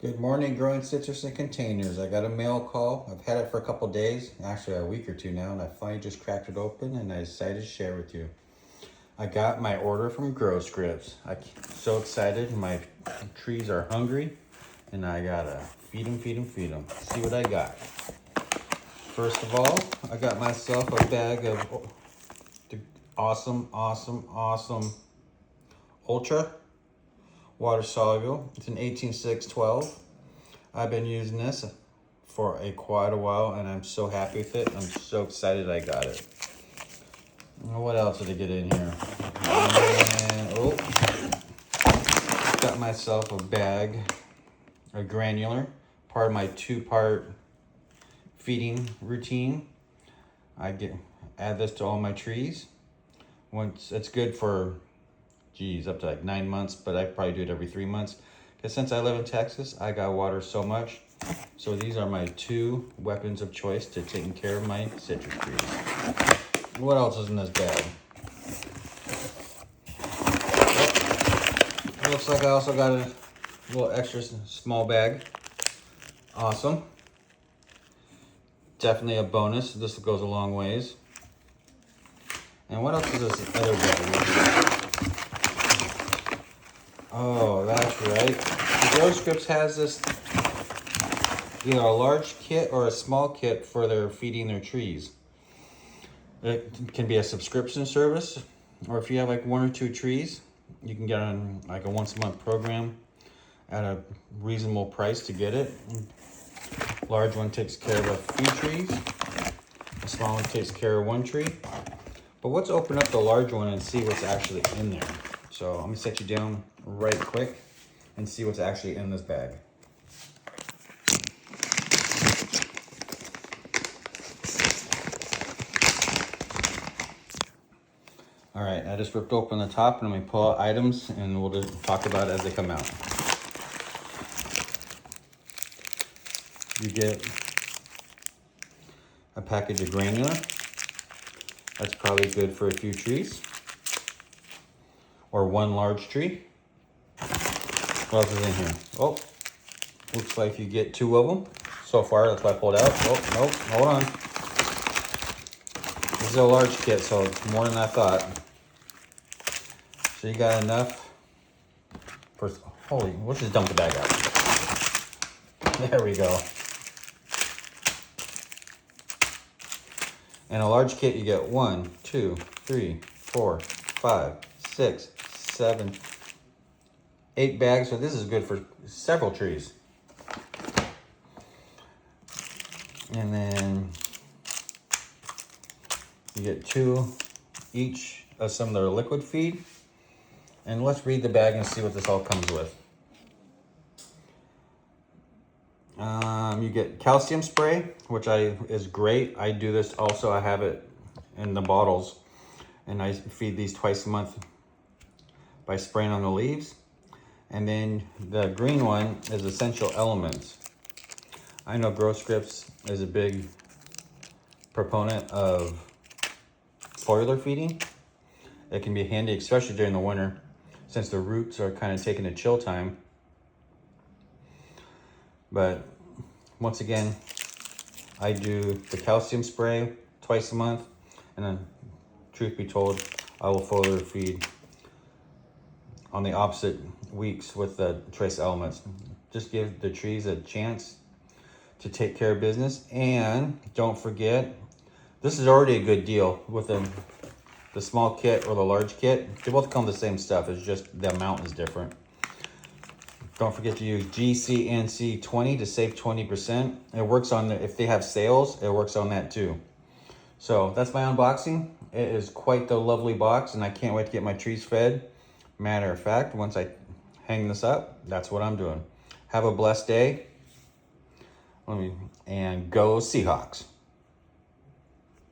Good morning, growing citrus in containers. I got a mail call. I've had it for a couple days, actually a week or two now, and I finally just cracked it open and I decided to share with you. I got my order from Growscript. I'm so excited. My trees are hungry and I gotta feed them. See what I got. First of all, I got myself a bag of the awesome Ultra water soluble. It's an 18612. I've been using this for quite a while and I'm so happy with it. I'm so excited I got it. What else did I get in here? And, got myself a bag, a granular, part of my 2-part feeding routine. Add this to all my trees. It's good for up to like 9 months, but I probably do it every 3 months. Because since I live in Texas, I got water so much. So these are my 2 weapons of choice to taking care of my citrus trees. What else is in this bag? It looks like I also got a little extra small bag. Awesome. Definitely a bonus. This goes a long ways. And what else is this other bag? Oh, that's right. Growscript has this, either a large kit or a small kit for their feeding their trees. It can be a subscription service, or if you have like 1 or 2 trees, you can get on like a once-a-month program at a reasonable price to get it. Large one takes care of a few trees. A small one takes care of 1 tree. But let's open up the large one and see what's actually in there. So let me set you down right quick and see what's actually in this bag. All right, I just ripped open the top and I'm gonna pull out items and we'll just talk about it as they come out. You get a package of granular. That's probably good for a few trees. Or 1 large tree. What else is in here? Oh, looks like you get 2 of them. So far, that's what I pulled out. Oh, nope, hold on. This is a large kit, so it's more than I thought. So you got enough for, holy, let's just dump the bag out. There we go. And a large kit, you get 1, 2, 3, 4, 5, 6, 7, 8 bags. So this is good for several trees. And then you get 2 each of some of their liquid feed. And let's read the bag and see what this all comes with. You get calcium spray, which is great. I do this also. I have it in the bottles, and I feed these twice a month by spraying on the leaves. And then the green one is essential elements. I know Growscript is a big proponent of foliar feeding. It can be handy, especially during the winter, since the roots are kind of taking a chill time. But once again, I do the calcium spray twice a month, and then truth be told, I will foliar feed on the opposite weeks with the trace elements. Just give the trees a chance to take care of business. And don't forget, this is already a good deal with the small kit or the large kit. They both come the same stuff, it's just the amount is different. Don't forget to use GCNC20 to save 20%. It works on if they have sales, it works on that too. So that's my unboxing. It is quite the lovely box and I can't wait to get my trees fed. Matter of fact, once I hang this up, that's what I'm doing. Have a blessed day. And go Seahawks.